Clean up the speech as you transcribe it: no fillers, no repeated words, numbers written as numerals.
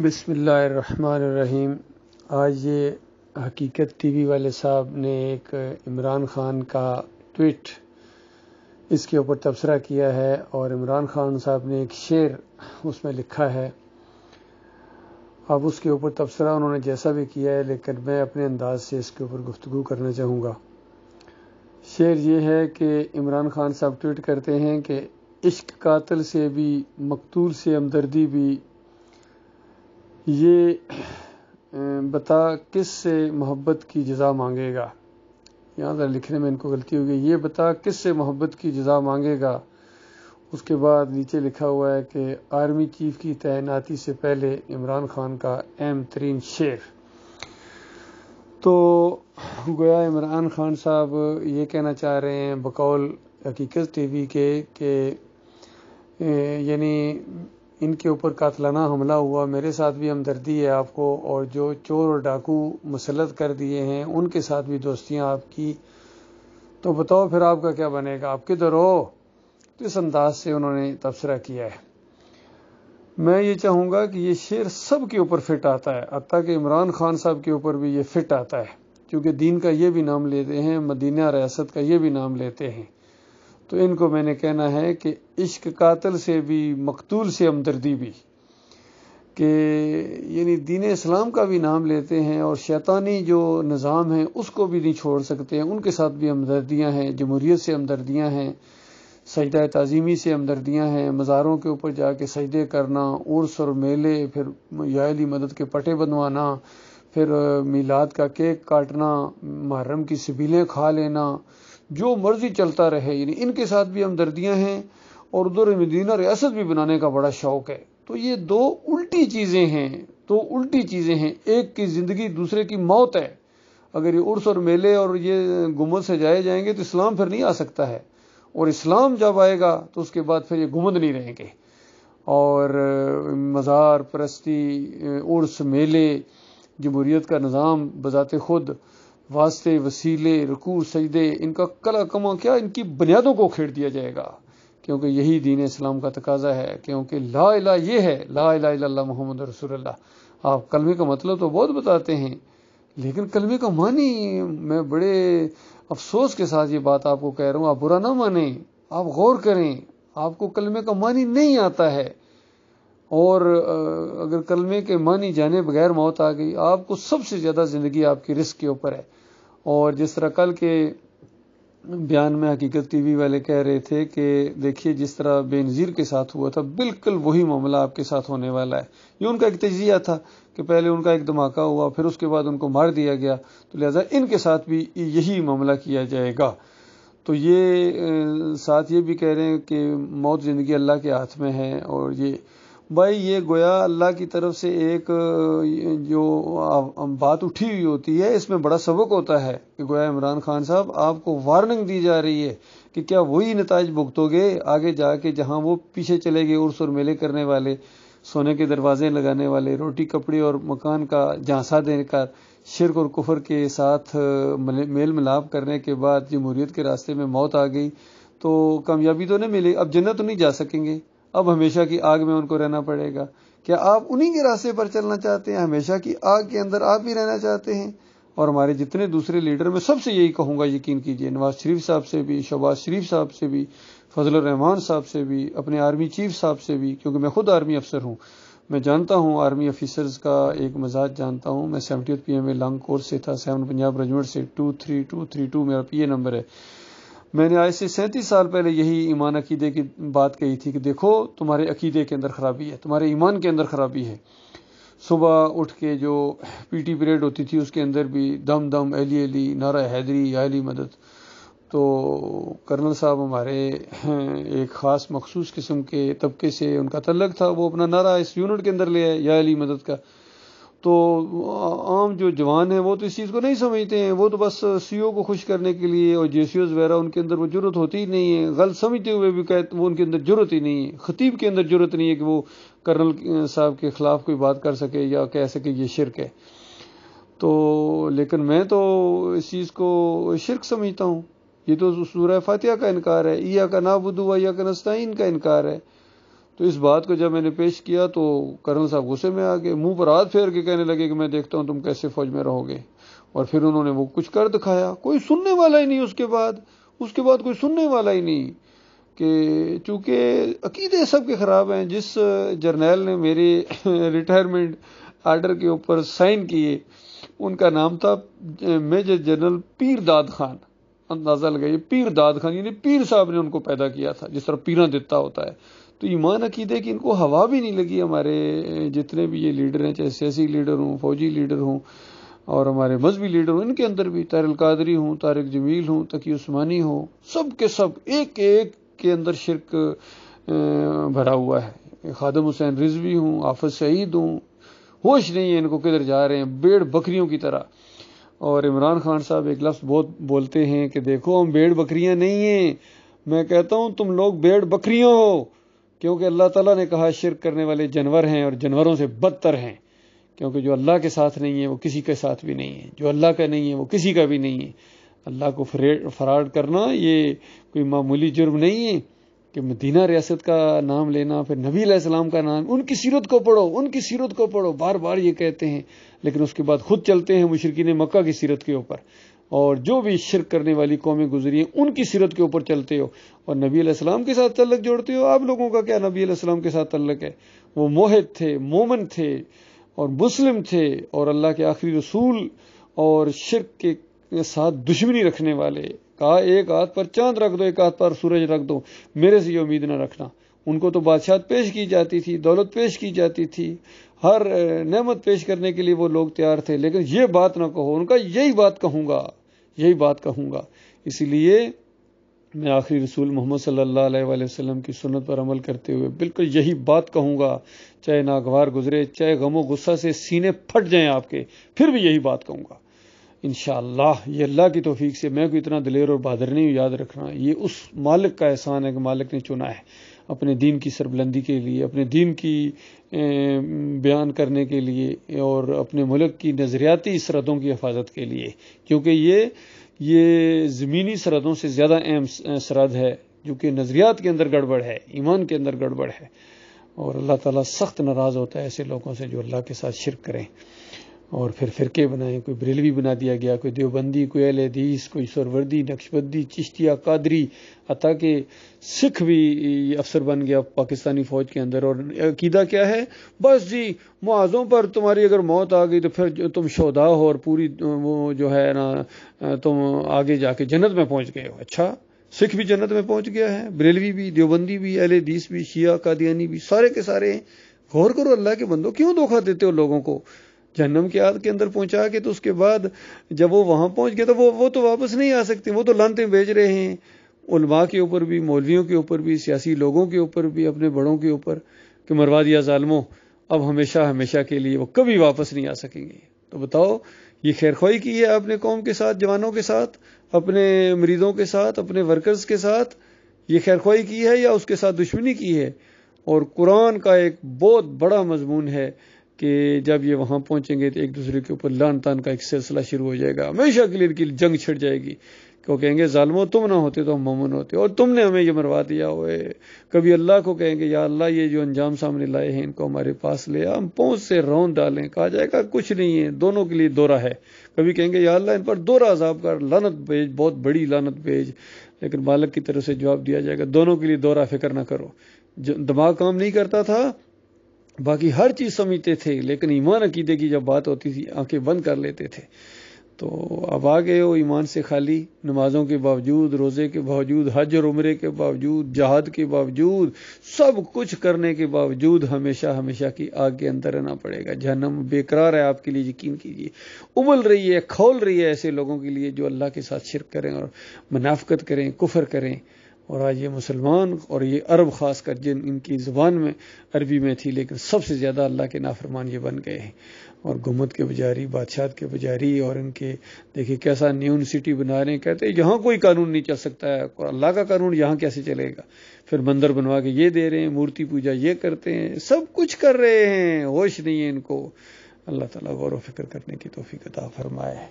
بسم اللہ الرحمن الرحیم۔ آج یہ حقیقت ٹی وی والے صاحب نے ایک عمران خان کا ٹویٹ اس کے اوپر تبصرہ کیا ہے، اور عمران خان صاحب نے ایک شعر اس میں لکھا ہے۔ اب اس کے اوپر تبصرہ انہوں نے جیسا بھی کیا ہے، لیکن میں اپنے انداز سے اس کے اوپر گفتگو کرنا چاہوں گا۔ شعر یہ ہے کہ عمران خان صاحب ٹویٹ کرتے ہیں کہ عشق قاتل سے بھی مقتول سے ہمدردی بھی، یہ بتا کس سے محبت کی جزا مانگے گا۔ یہاں ذرا لکھنے میں ان کو غلطی ہو گئی، یہ بتا کس سے محبت کی جزا مانگے گا۔ اس کے بعد نیچے لکھا ہوا ہے کہ آرمی چیف کی تعیناتی سے پہلے عمران خان کا اہم ترین شعر۔ تو گویا عمران خان صاحب یہ کہنا چاہ رہے ہیں بقول حقیقت ٹی وی کے کہ یعنی ان کے اوپر قاتلانہ حملہ ہوا، میرے ساتھ بھی ہمدردی ہے آپ کو، اور جو چور اور ڈاکو مسلط کر دیے ہیں ان کے ساتھ بھی دوستیاں آپ کی، تو بتاؤ پھر آپ کا کیا بنے گا، آپ کدھر ہو۔ تو اس انداز سے انہوں نے تبصرہ کیا ہے۔ میں یہ چاہوں گا کہ یہ شعر سب کے اوپر فٹ آتا ہے، حتیٰ کہ عمران خان صاحب کے اوپر بھی یہ فٹ آتا ہے، کیونکہ دین کا یہ بھی نام لیتے ہیں، مدینہ ریاست کا یہ بھی نام لیتے ہیں۔ تو ان کو میں نے کہنا ہے کہ عشق قاتل سے بھی مقتول سے ہمدردی بھی، کہ یعنی دین اسلام کا بھی نام لیتے ہیں اور شیطانی جو نظام ہے اس کو بھی نہیں چھوڑ سکتے ہیں، ان کے ساتھ بھی ہمدردیاں ہیں، جمہوریت سے ہمدردیاں ہیں، سجدہ تعظیمی سے ہمدردیاں ہیں، مزاروں کے اوپر جا کے سجدے کرنا، عرس اور میلے، پھر یا علی مدد کے پٹے بنوانا، پھر میلاد کا کیک کاٹنا، محرم کی سبیلیں کھا لینا، جو مرضی چلتا رہے، یعنی ان کے ساتھ بھی ہمدردیاں ہیں، اور ادھر مدینہ ریاست بھی بنانے کا بڑا شوق ہے۔ تو یہ دو الٹی چیزیں ہیں، ایک کی زندگی دوسرے کی موت ہے۔ اگر یہ عرس اور میلے اور یہ گنبد سجائے جائیں گے تو اسلام پھر نہیں آ سکتا ہے، اور اسلام جب آئے گا تو اس کے بعد پھر یہ گنبد نہیں رہیں گے، اور مزار پرستی، عرس میلے، جمہوریت کا نظام بذات خود، واسطے وسیلے، رکوع سجدے، ان کا کلا کما کیا، ان کی بنیادوں کو کھیڑ دیا جائے گا، کیونکہ یہی دین اسلام کا تقاضا ہے۔ کیونکہ لا الہ یہ ہے، لا الہ الا اللہ محمد رسول اللہ۔ آپ کلمے کا مطلب تو بہت بتاتے ہیں، لیکن کلمے کا معنی، میں بڑے افسوس کے ساتھ یہ بات آپ کو کہہ رہا ہوں، آپ برا نہ مانیں، آپ غور کریں، آپ کو کلمے کا معنی نہیں آتا ہے، اور اگر کلمے کے معنی جانے بغیر موت آ گئی، آپ کو سب سے زیادہ زندگی آپ کی رزق کے اوپر ہے۔ اور جس طرح کل کے بیان میں حقیقت ٹی وی والے کہہ رہے تھے کہ دیکھیے جس طرح بے نظیر کے ساتھ ہوا تھا، بالکل وہی معاملہ آپ کے ساتھ ہونے والا ہے۔ یہ ان کا ایک تجزیہ تھا کہ پہلے ان کا ایک دھماکہ ہوا، پھر اس کے بعد ان کو مار دیا گیا، تو لہٰذا ان کے ساتھ بھی یہی معاملہ کیا جائے گا۔ تو یہ ساتھ یہ بھی کہہ رہے ہیں کہ موت زندگی اللہ کے ہاتھ میں ہے، اور یہ بھائی یہ گویا اللہ کی طرف سے ایک جو بات اٹھی ہوئی ہوتی ہے، اس میں بڑا سبق ہوتا ہے کہ گویا عمران خان صاحب آپ کو وارننگ دی جا رہی ہے کہ کیا وہی نتائج بھگتو گے آگے جا کے، جہاں وہ پیچھے چلے گئے عرس اور میلے کرنے والے، سونے کے دروازے لگانے والے، روٹی کپڑے اور مکان کا جھانسا دینے کا، شرک اور کفر کے ساتھ میل ملاپ کرنے کے بعد جمہوریت کے راستے میں موت آ گئی، تو کامیابی تو نہیں ملے، اب جنت تو نہیں جا سکیں گے، اب ہمیشہ کی آگ میں ان کو رہنا پڑے گا۔ کیا آپ انہی کے راستے پر چلنا چاہتے ہیں؟ ہمیشہ کی آگ کے اندر آپ بھی رہنا چاہتے ہیں؟ اور ہمارے جتنے دوسرے لیڈر، میں سب سے یہی کہوں گا، یقین کیجئے، نواز شریف صاحب سے بھی، شہباز شریف صاحب سے بھی، فضل الرحمان صاحب سے بھی، اپنے آرمی چیف صاحب سے بھی، کیونکہ میں خود آرمی افسر ہوں، میں جانتا ہوں آرمی افیسرز کا ایک مزاج جانتا ہوں۔ میں 70th PMA لانگ کورس سے تھا، 7 پنجاب ریجمنٹ سے، 23232 میرا PA نمبر ہے۔ میں نے آج سے 37 سال پہلے یہی ایمان عقیدے کی بات کہی تھی کہ دیکھو تمہارے عقیدے کے اندر خرابی ہے، تمہارے ایمان کے اندر خرابی ہے۔ صبح اٹھ کے جو PT پیریڈ ہوتی تھی اس کے اندر بھی دم دم علی علی، نعرہ حیدری، یا علی مدد۔ تو کرنل صاحب ہمارے ایک خاص مخصوص قسم کے طبقے سے ان کا تعلق تھا، وہ اپنا نعرہ اس یونٹ کے اندر لے آئے، یا علی مدد کا۔ تو عام جو جوان ہیں وہ تو اس چیز کو نہیں سمجھتے ہیں، وہ تو بس CO کو خوش کرنے کے لیے، اور JCOs وغیرہ ان کے اندر وہ جرت ہوتی ہی نہیں ہے، غلط سمجھتے ہوئے بھی وہ ان کے اندر جرت ہی نہیں ہے، خطیب کے اندر جرت نہیں ہے کہ وہ کرنل صاحب کے خلاف کوئی بات کر سکے یا کہہ سکے یہ شرک ہے۔ تو لیکن میں تو اس چیز کو شرک سمجھتا ہوں، یہ تو سورہ فاتحہ کا انکار ہے، ایاک نعبد و ایاک نستعین کا انکار ہے۔ تو اس بات کو جب میں نے پیش کیا تو کرنل صاحب غصے میں آ گئے، منہ پر ہاتھ پھیر کے کہنے لگے کہ میں دیکھتا ہوں تم کیسے فوج میں رہو گے، اور پھر انہوں نے وہ کچھ کر دکھایا، کوئی سننے والا ہی نہیں اس کے بعد کوئی سننے والا ہی نہیں، کہ چونکہ عقیدے سب کے خراب ہیں۔ جس جرنیل نے میرے ریٹائرمنٹ آرڈر کے اوپر سائن کیے ان کا نام تھا میجر جنرل پیر داد خان، اندازہ لگائیے، پیر داد خان، یعنی پیر صاحب نے ان کو پیدا کیا تھا، جس طرح پیراں دیتا ہوتا ہے۔ تو ایمان عقیدے کی ان کو ہوا بھی نہیں لگی۔ ہمارے جتنے بھی یہ لیڈر ہیں، چاہے سیاسی لیڈر ہوں، فوجی لیڈر ہوں، اور ہمارے مذہبی لیڈر ہوں، ان کے اندر بھی طاہر القادری ہوں، طارق جمیل ہوں، تقی عثمانی ہوں، سب کے سب ایک ایک کے اندر شرک بھرا ہوا ہے۔ خادم حسین رضوی ہوں، حافظ سعید ہوں، ہوش نہیں ہے ان کو کدھر جا رہے ہیں، بھیڑ بکریوں کی طرح۔ اور عمران خان صاحب ایک لفظ بہت بولتے ہیں کہ دیکھو ہم بھیڑ بکریاں نہیں ہیں، میں کہتا ہوں تم لوگ بھیڑ بکریاں ہو، کیونکہ اللہ تعالیٰ نے کہا شرک کرنے والے جانور ہیں اور جانوروں سے بدتر ہیں، کیونکہ جو اللہ کے ساتھ نہیں ہے وہ کسی کے ساتھ بھی نہیں ہے، جو اللہ کا نہیں ہے وہ کسی کا بھی نہیں ہے۔ اللہ کو فراڈ کرنا یہ کوئی معمولی جرم نہیں ہے کہ مدینہ ریاست کا نام لینا، پھر نبی علیہ السلام کا نام، ان کی سیرت کو پڑھو، بار بار یہ کہتے ہیں، لیکن اس کے بعد خود چلتے ہیں مشرکین مکہ کی سیرت کے اوپر، اور جو بھی شرک کرنے والی قومیں گزری ہیں ان کی سیرت کے اوپر چلتے ہو، اور نبی علیہ السلام کے ساتھ تعلق جوڑتے ہو۔ آپ لوگوں کا کیا نبی علیہ السلام کے ساتھ تعلق ہے؟ وہ موحد تھے، مومن تھے اور مسلم تھے، اور اللہ کے آخری رسول، اور شرک کے ساتھ دشمنی رکھنے والے۔ کہا ایک ہاتھ پر چاند رکھ دو، ایک ہاتھ پر سورج رکھ دو، میرے سے یہ امید نہ رکھنا۔ ان کو تو بادشاہت پیش کی جاتی تھی، دولت پیش کی جاتی تھی، ہر نعمت پیش کرنے کے لیے وہ لوگ تیار تھے، لیکن یہ بات نہ کہو۔ ان کا یہی بات کہوں گا۔ اسی لیے میں آخری رسول محمد صلی اللہ علیہ وآلہ وسلم کی سنت پر عمل کرتے ہوئے بالکل یہی بات کہوں گا، چاہے ناگوار گزرے، چاہے غم و غصہ سے سینے پھٹ جائیں آپ کے، پھر بھی یہی بات کہوں گا انشاءاللہ۔ یہ اللہ کی توفیق سے، میں کوئی اتنا دلیر اور بہادر نہیں ہوں، یاد رکھنا یہ اس مالک کا احسان ہے کہ مالک نے چنا ہے اپنے دین کی سربلندی کے لیے، اپنے دین کی بیان کرنے کے لیے، اور اپنے ملک کی نظریاتی سرحدوں کی حفاظت کے لیے، کیونکہ یہ زمینی سرحدوں سے زیادہ اہم سرحد ہے، جو کہ نظریات کے اندر گڑبڑ ہے، ایمان کے اندر گڑبڑ ہے، اور اللہ تعالیٰ سخت ناراض ہوتا ہے ایسے لوگوں سے جو اللہ کے ساتھ شرک کریں اور پھر فرقے بنائیں۔ کوئی بریلوی بنا دیا گیا، کوئی دیوبندی، کوئی اہل حدیث، کوئی سہروردی، نقشبندی، چشتیہ، قادری، حتیٰ کہ سکھ بھی افسر بن گیا پاکستانی فوج کے اندر، اور عقیدہ کیا ہے؟ بس جی معاذوں پر تمہاری اگر موت آ گئی تو پھر تم شہداء ہو، اور پوری وہ جو ہے نا تم آگے جا کے جنت میں پہنچ گئے ہو۔ اچھا، سکھ بھی جنت میں پہنچ گیا ہے، بریلوی بھی، دیوبندی بھی، اہل حدیث بھی، شیعہ قادیانی بھی، سارے کے سارے ہیں۔ غور کرو اللہ کے بندو، کیوں دھوکہ دیتے ہو لوگوں کو؟ جہنم کی آگ کے اندر پہنچا کے تو اس کے بعد جب وہ وہاں پہنچ گئے تو وہ تو واپس نہیں آ سکتے، وہ تو لعنتیں بھیج رہے ہیں علماء کے اوپر بھی، مولویوں کے اوپر بھی، سیاسی لوگوں کے اوپر بھی، اپنے بڑوں کے اوپر، کہ مروا دیا ظالموں، اب ہمیشہ کے لیے وہ کبھی واپس نہیں آ سکیں گے۔ تو بتاؤ، یہ خیرخواہی کی ہے آپ نے قوم کے ساتھ، جوانوں کے ساتھ، اپنے مریدوں کے ساتھ، اپنے ورکرز کے ساتھ، یہ خیرخواہی کی ہے یا اس کے ساتھ دشمنی کی ہے؟ اور قرآن کا ایک بہت بڑا مضمون ہے کہ جب یہ وہاں پہنچیں گے تو ایک دوسرے کے اوپر لعن طعن کا ایک سلسلہ شروع ہو جائے گا، ہمیشہ کے لیے ان کی جنگ چھڑ جائے گی، کہ وہ کہیں گے ظالموں تم نہ ہوتے تو ہم مومن ہوتے، اور تم نے ہمیں یہ مروا دیا ہوئے۔ کبھی اللہ کو کہیں گے یا اللہ یہ جو انجام سامنے لائے ہیں ان کو ہمارے پاس لے آ، ہم پونچھ سے رون ڈالیں۔ کہا جائے گا کچھ نہیں ہے، دونوں کے لیے دورہ ہے۔ کبھی کہیں گے یا اللہ ان پر دورہ عذاب کر، لعنت بھیج، بہت بڑی لعنت بھیج، لیکن مالک کی طرف سے جواب دیا جائے گا دونوں کے لیے دورہ، فکر نہ کرو۔ دماغ کام نہیں کرتا تھا، باقی ہر چیز سمجھتے تھے، لیکن ایمان عقیدے کی جب بات ہوتی تھی آنکھیں بند کر لیتے تھے۔ تو اب آ گئے ہو ایمان سے خالی، نمازوں کے باوجود، روزے کے باوجود، حج اور عمرے کے باوجود، جہاد کے باوجود، سب کچھ کرنے کے باوجود ہمیشہ کی آگ کے اندر رہنا پڑے گا۔ جہنم بے قرار ہے آپ کے لیے، یقین کیجیے، ابل رہی ہے، کھول رہی ہے ایسے لوگوں کے لیے جو اللہ کے ساتھ شرک کریں اور منافقت کریں، کفر کریں۔ اور آج یہ مسلمان اور یہ عرب خاص کر، جن ان کی زبان میں عربی میں تھی، لیکن سب سے زیادہ اللہ کے نافرمان یہ بن گئے ہیں، اور گمت کے پجاری، بادشاہت کے پجاری، اور ان کے دیکھیے کیسا نیون سٹی بنا رہے ہیں، کہتے ہیں یہاں کوئی قانون نہیں چل سکتا ہے، اور اللہ کا قانون یہاں کیسے چلے گا؟ پھر مندر بنوا کے یہ دے رہے ہیں، مورتی پوجا یہ کرتے ہیں، سب کچھ کر رہے ہیں، ہوش نہیں ہے ان کو۔ اللہ تعالیٰ غور و فکر کرنے کی توفیق عطا فرمائے۔